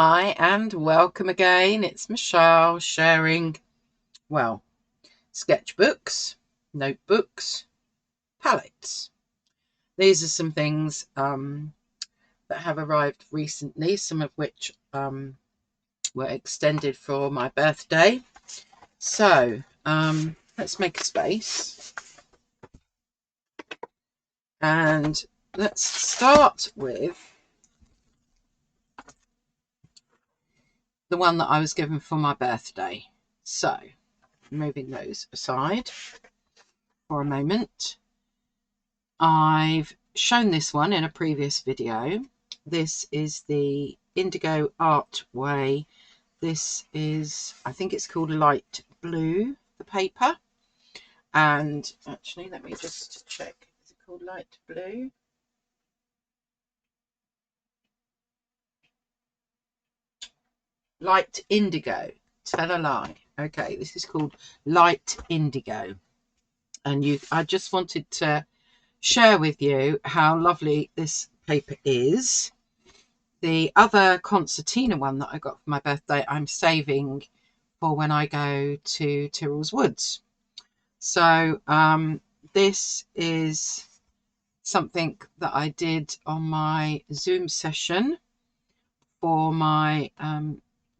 Hi and welcome again. It's Michelle sharing, well, sketchbooks, notebooks, palettes. These are some things that have arrived recently, some of which were extended for my birthday. So let's make a space and let's start with the one that I was given for my birthday. So moving those aside for a moment. I've shown this one in a previous video. This is the Indigo Art Way. This is, I think it's called Light Blue, the paper. And actually, let me just check. Is it called Light Blue? Light Indigo. Tell a lie. Okay, this is called Light Indigo. And I just wanted to share with you how lovely this paper is. The other concertina one that I got for my birthday, I'm saving for when I go to Tyrrell's Woods. So this is something that I did on my Zoom session for my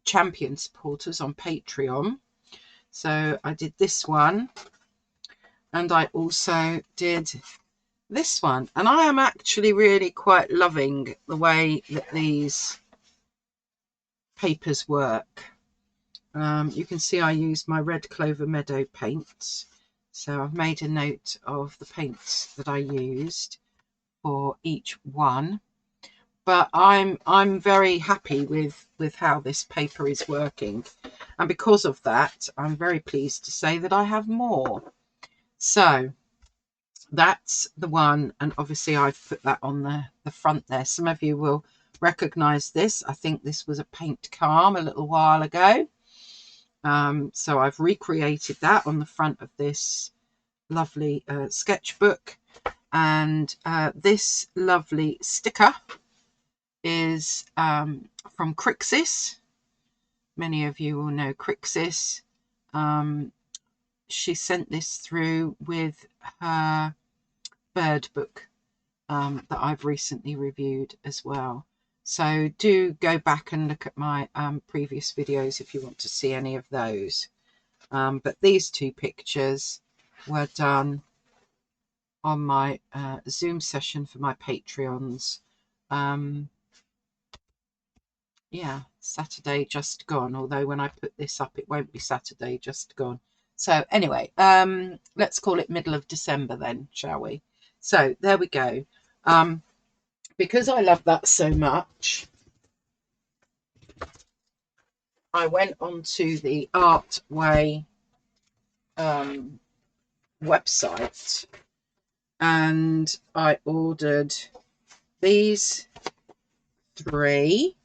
champion supporters on Patreon. So I did this one, and I also did this one, and I am actually really quite loving the way that these papers work. You can see I used my Red Clover Meadow paints, so I've made a note of the paints that I used for each one, but I'm very happy with how this paper is working, and because of that I'm very pleased to say that I have more. So that's the one, and obviously I've put that on the front there. Some of you will recognize this. I think this was a paint calm a little while ago. So I've recreated that on the front of this lovely sketchbook, and this lovely sticker is from Crixus. Many of you will know Crixus. She sent this through with her bird book that I've recently reviewed as well. So do go back and look at my previous videos if you want to see any of those. But these two pictures were done on my Zoom session for my Patreons. Yeah, Saturday just gone, although when I put this up it won't be Saturday just gone. So anyway, let's call it middle of December then, shall we? So there we go. Because I love that so much, I went onto the Artway website and I ordered these three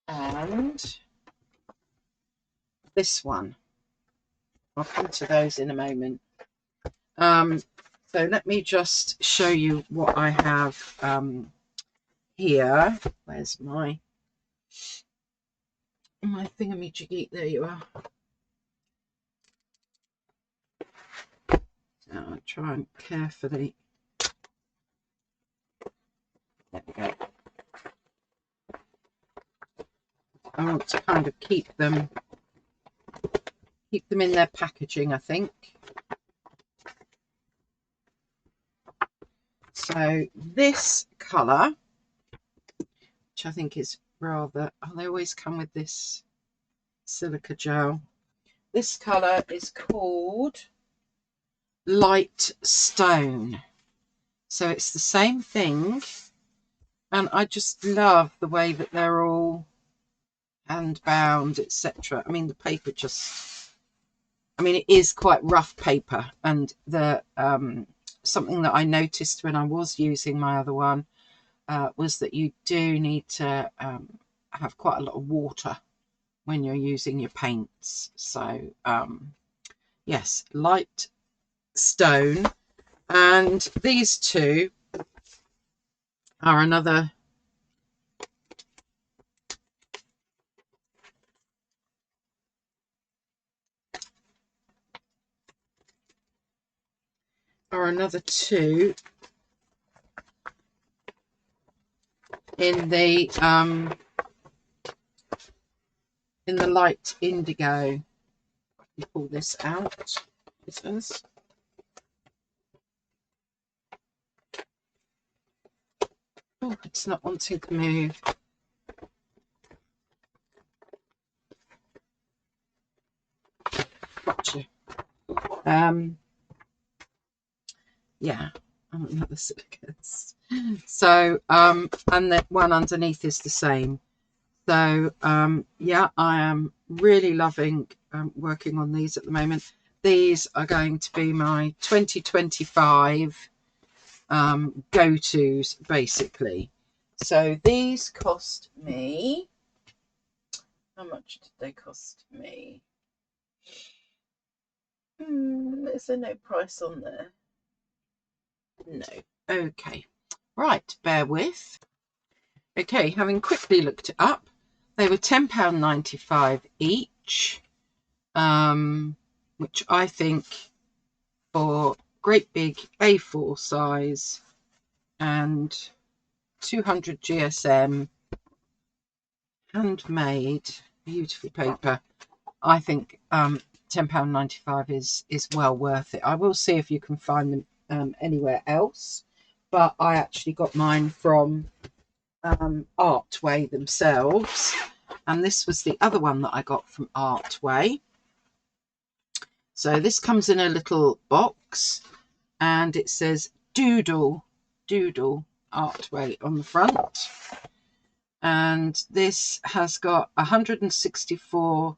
and this one. I'll come to those in a moment. So let me just show you what I have here. Where's my thingamajiggy? There you are. So I'll try and carefully. There we go. I want to kind of keep them in their packaging, I think. So this colour, which I think is rather, they always come with this silica gel. This colour is called Light Stone. So it's the same thing, and I just love the way that they're all hand bound, etc. I mean, the paper just, I mean, it is quite rough paper, and the something that I noticed when I was using my other one was that you do need to have quite a lot of water when you're using your paints. So yes, Light Stone. And these two are another are another 2 in the light indigo. You pull this out. This is. Oh, it's not wanting to move. Gotcha. Yeah, another silicates. So, and the one underneath is the same. So, yeah, I am really loving working on these at the moment. These are going to be my 2025 go-tos, basically. So these cost me, how much did they cost me? Is there no price on there? No. Okay. Right, bear with. Okay, having quickly looked it up, they were £10.95 each, which I think for great big A4 size and 200 GSM, handmade, beautiful paper, I think £10.95 is well worth it. I will see if you can find them anywhere else, but I actually got mine from Artway themselves, and this was the other one that I got from Artway. So this comes in a little box and it says Doodle Artway on the front, and this has got 164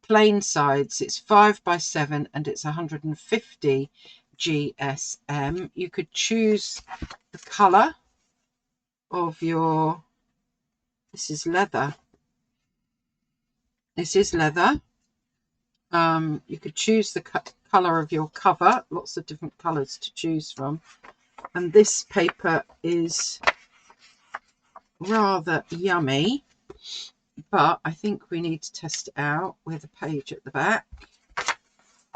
plain sides. It's 5x7 and it's 150 GSM. You could choose the colour of your, this is leather. This is leather. You could choose the colour of your cover, lots of different colours to choose from. And this paper is rather yummy, but I think we need to test it out with a page at the back.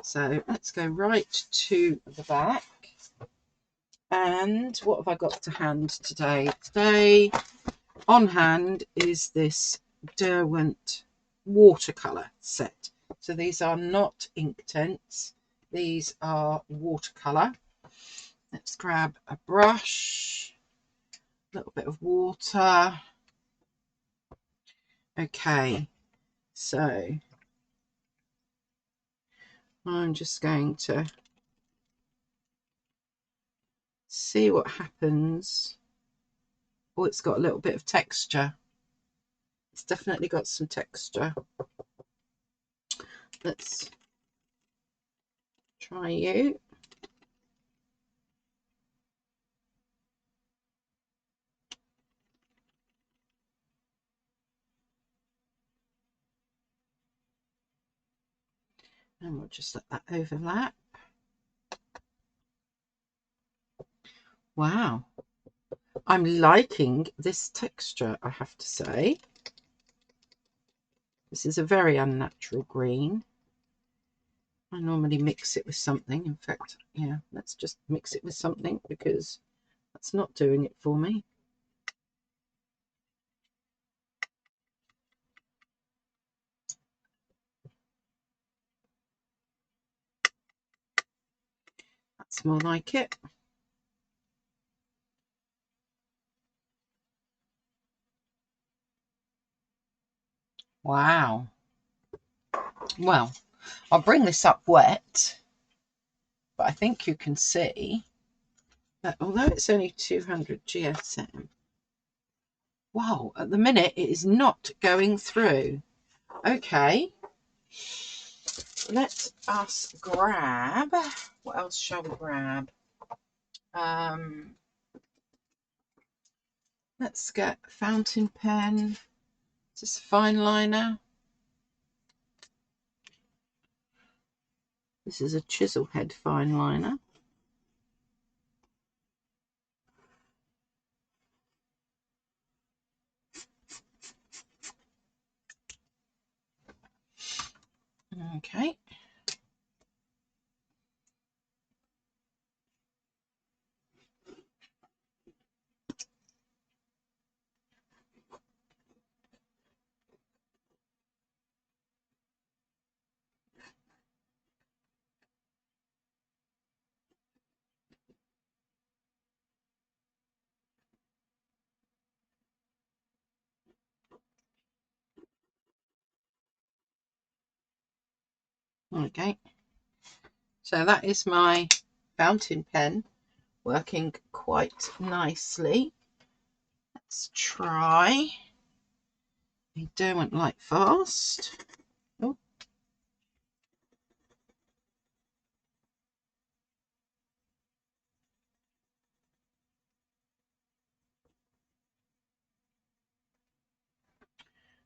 So let's go right to the back. And what have I got to hand today? Today on hand is this Derwent watercolour set. So these are not Inktense, these are watercolour. Let's grab a brush, a little bit of water. Okay, so I'm just going to see what happens. Oh, it's got a little bit of texture. It's definitely got some texture. Let's try you. And we'll just let that overlap. Wow, I'm liking this texture, I have to say. This is a very unnatural green. I normally mix it with something. In fact, yeah, let's just mix it with something because that's not doing it for me. That's more like it. Wow. Well, I'll bring this up wet, but I think you can see that although it's only 200 GSM, wow, at the minute it is not going through. Okay, let us grab, what else shall we grab? Let's get a fountain pen. Is this a fine liner? This is a chisel head fine liner. Okay. Okay, so that is my fountain pen working quite nicely. Let's try a Derwent Light Fast. Oh.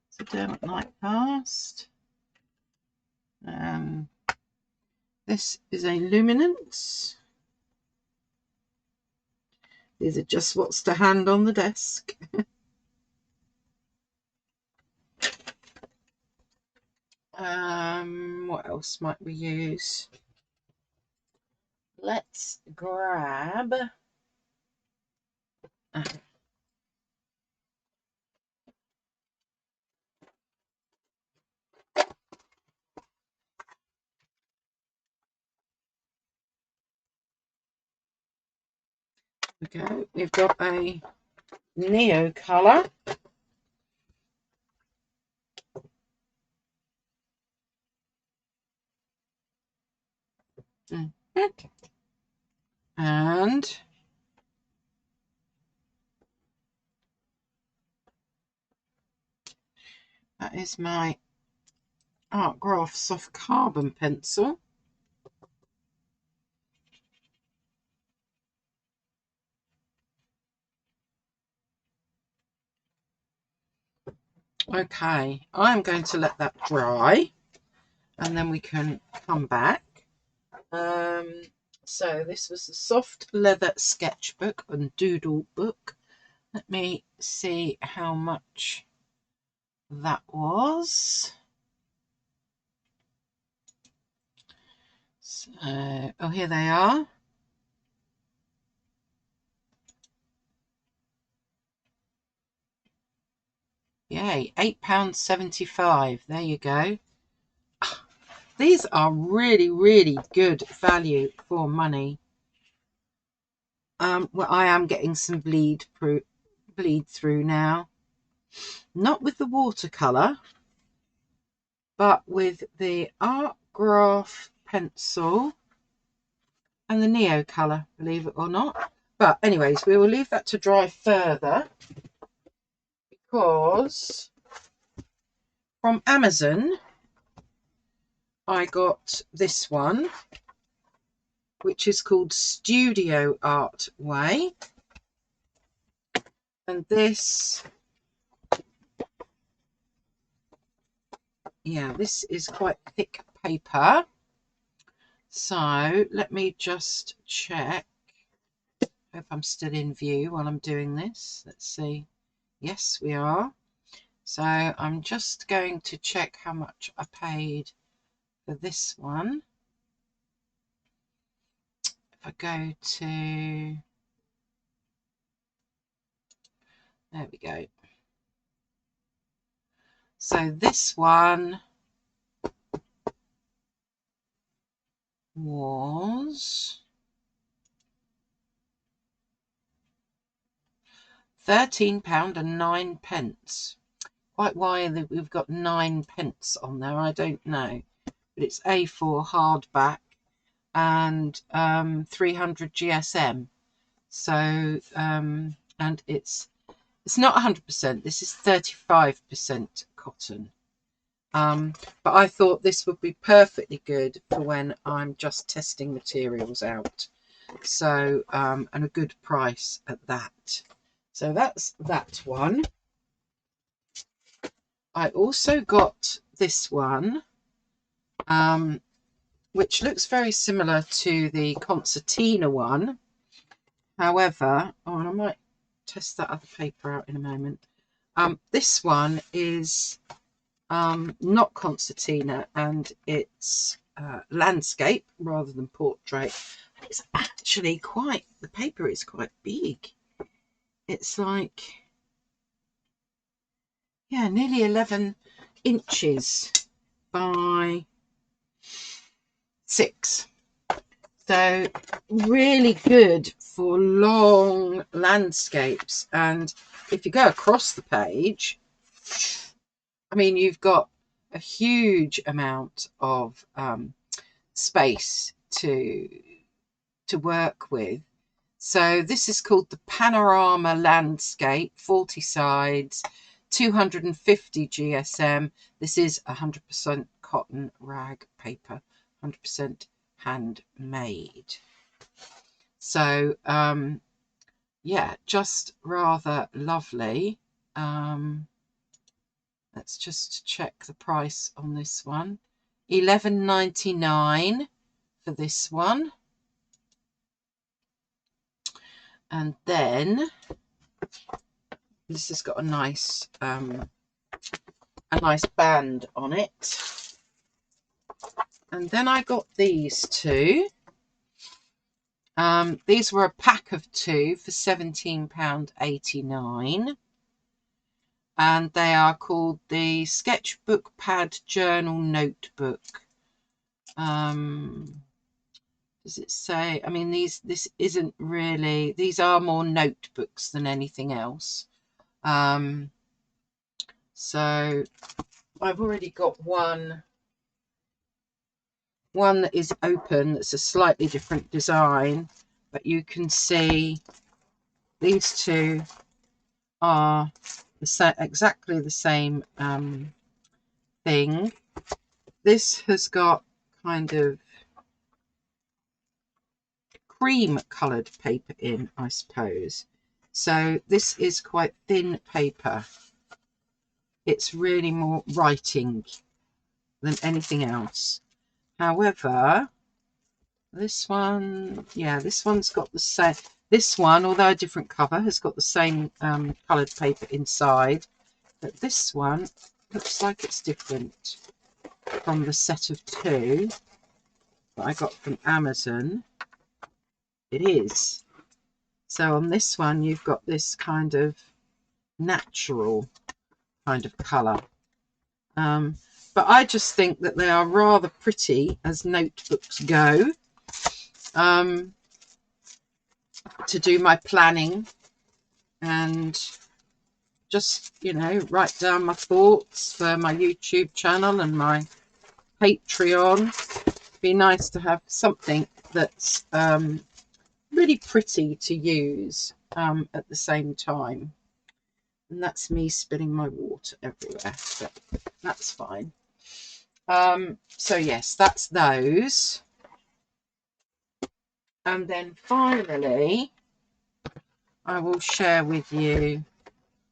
So Derwent Light Fast. This is a luminance. These are just what's to hand on the desk. What else might we use? Let's grab okay, we've got a Neo colour. Okay. And that is my Art Graph soft carbon pencil. Okay, I'm going to let that dry and then we can come back. So this was the soft leather sketchbook and doodle book. Let me see how much that was. So, oh, here they are. Yay, £8.75. There you go. These are really, really good value for money. Well, I am getting some bleed through now. Not with the watercolour, but with the Art Graph pencil and the Neo colour, believe it or not. But anyways, we will leave that to dry further because from Amazon I got this one, which is called Studio Art Way. And this, yeah, this is quite thick paper. So let me just check. Hope I'm still in view while I'm doing this. Let's see. Yes, we are. So I'm just going to check how much I paid for this one. If I go to, there we go. So this one was £13.09. Quite why we've got 9p on there, I don't know. But it's A4 hardback and 300 GSM. So and it's not 100%. This is 35% cotton. But I thought this would be perfectly good for when I'm just testing materials out. So and a good price at that. So that's that one. I also got this one, which looks very similar to the concertina one. However, oh, and I might test that other paper out in a moment. This one is not concertina, and it's landscape rather than portrait. It's actually quite, the paper is quite big. It's like, yeah, nearly 11 inches by 6. So really good for long landscapes. And if you go across the page, I mean, you've got a huge amount of space to work with. So this is called the Panorama Landscape, 40 sides, 250 GSM. This is 100% cotton rag paper, 100% handmade. So yeah, just rather lovely. Let's just check the price on this one. $11.99 for this one. And then this has got a nice band on it. And then I got these two. These were a pack of two for £17.89. And they are called the Sketchbook Pad Journal Notebook. Does it say? I mean, this isn't really, these are more notebooks than anything else. So I've already got one that is open, that's a slightly different design, but you can see these two are exactly the same thing. This has got kind of cream coloured paper in, I suppose. So this is quite thin paper. It's really more writing than anything else. However, this one, yeah, this one's got the same. This one, although a different cover, has got the same coloured paper inside. But this one looks like it's different from the set of two that I got from Amazon. It is. So on this one, you've got this kind of natural kind of colour. But I just think that they are rather pretty as notebooks go, to do my planning and just, you know, write down my thoughts for my YouTube channel and my Patreon. It'd be nice to have something that's really pretty to use at the same time. And that's me spilling my water everywhere, but that's fine. So yes, that's those. And then finally, I will share with you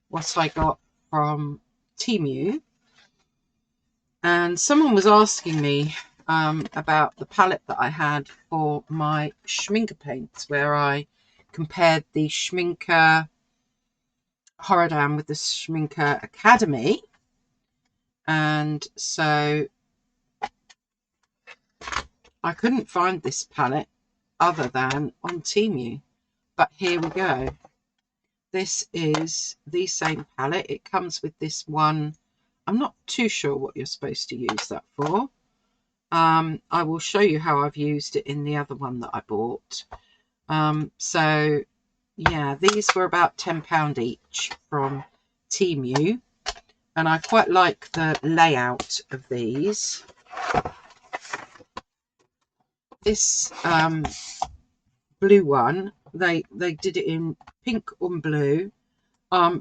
what I got from Temu. And someone was asking me about the palette that I had for my Schminker paints, where I compared the Schminker Horadam with the Schminker Academy. And so I couldn't find this palette other than on Temu. But here we go. This is the same palette. It comes with this one. I'm not too sure what you're supposed to use that for. I will show you how I've used it in the other one that I bought. So yeah, these were about £10 each from Temu, and I quite like the layout of these. This blue one, they did it in pink and blue.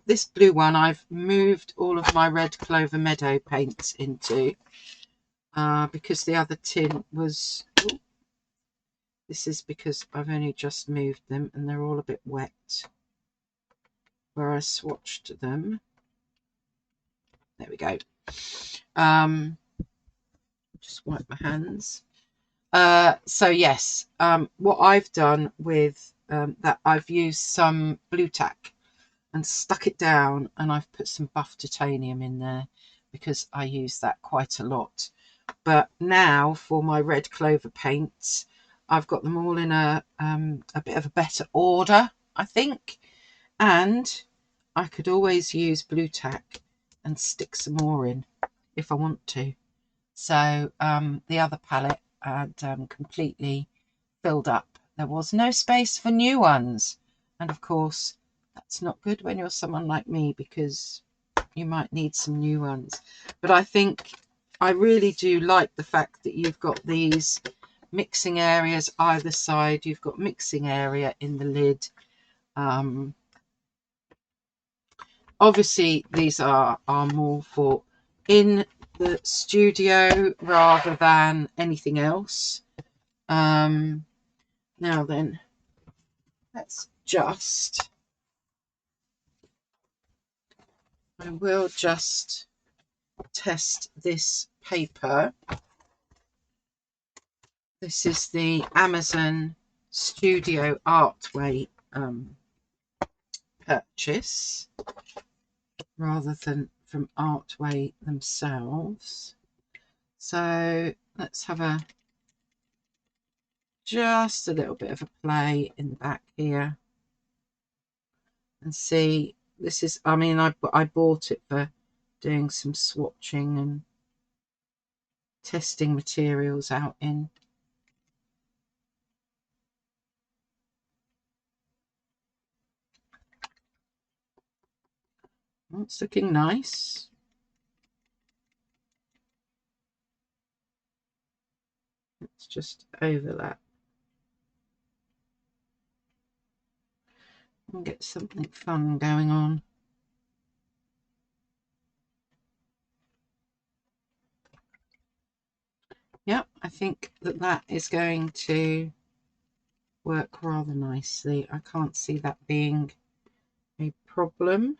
This blue one I've moved all of my Red Clover Meadow paints into, because the other tin was, this is because I've only just moved them and they're all a bit wet where I swatched them. There we go. Just wipe my hands. So yes, what I've done with that, I've used some blue tack and stuck it down, and I've put some buff titanium in there because I use that quite a lot. But now for my Red Clover paints, I've got them all in a bit of a better order, I think, and I could always use blue tack and stick some more in if I want to. So the other palette had completely filled up. There was no space for new ones, and of course that's not good when you're someone like me, because you might need some new ones. But I think I really do like the fact that you've got these mixing areas either side. You've got mixing area in the lid. Obviously these are more for in the studio rather than anything else. Now then, let's just, I will just test this paper. This is the Amazon Studio Artway purchase rather than from Artway themselves. So let's have just a little bit of a play in the back here and see. This is, I mean, I bought it for doing some swatching and testing materials out in. Oh, it's looking nice. Let's just overlap and get something fun going on. Yep, I think that is going to work rather nicely. I can't see that being a problem.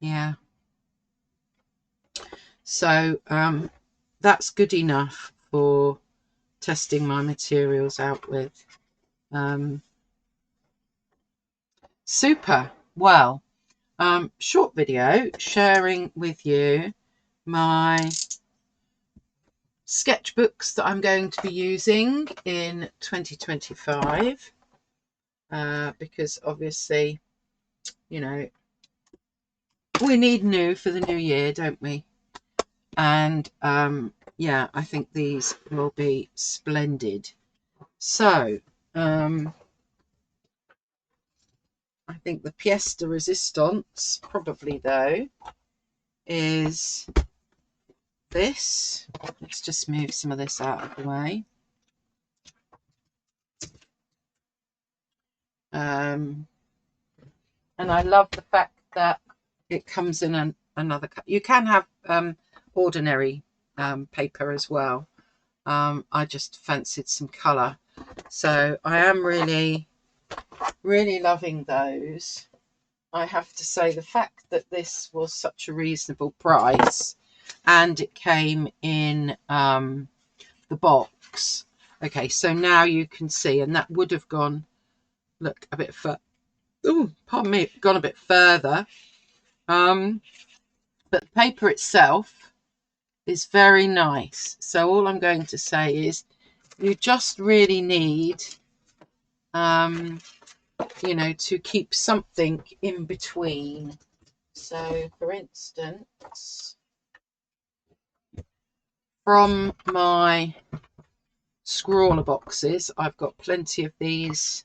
Yeah. So that's good enough for testing my materials out with. Super. Well, short video sharing with you my sketchbooks that I'm going to be using in 2025 because obviously, you know, we need new for the new year, don't we? And yeah, I think these will be splendid. So I think the pièce de résistance probably though is this. Let's just move some of this out of the way. And I love the fact that it comes in another. You can have ordinary paper as well. I just fancied some colour, so I am really loving those. I have to say the fact that this was such a reasonable price and it came in the box. Okay, so now you can see, and that would have gone, look, a bit further. Oh, pardon me, gone a bit further. But the paper itself is very nice. So all I'm going to say is you just really need, you know, to keep something in between. So for instance, from my scrawler boxes, I've got plenty of these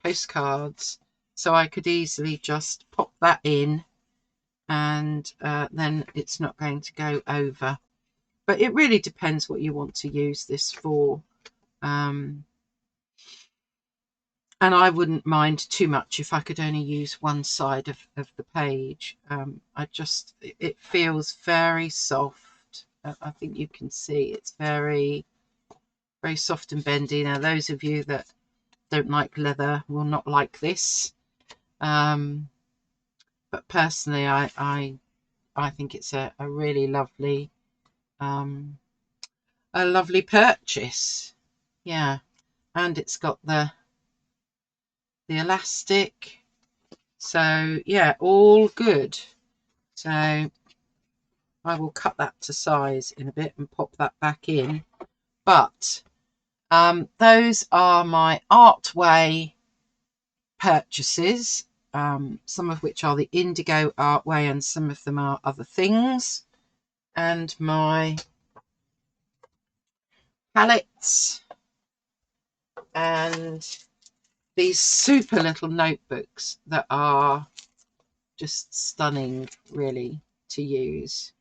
postcards, so I could easily just pop that in and then it's not going to go over. But it really depends what you want to use this for. And I wouldn't mind too much if I could only use one side of the page. It feels very soft. I think you can see it's very, very soft and bendy. Now, those of you that don't like leather will not like this. But personally, I think it's a really lovely, a lovely purchase. Yeah, and it's got the elastic. So yeah, all good. So I will cut that to size in a bit and pop that back in. But those are my Artway purchases, some of which are the Indigo Artway and some of them are other things. And my palettes and these super little notebooks that are just stunning, really, to use.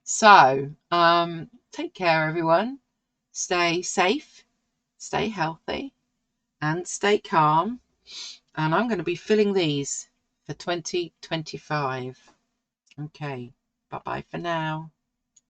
So take care, everyone. Stay safe, stay healthy, and stay calm. And I'm going to be filling these for 2025. Okay, bye bye for now.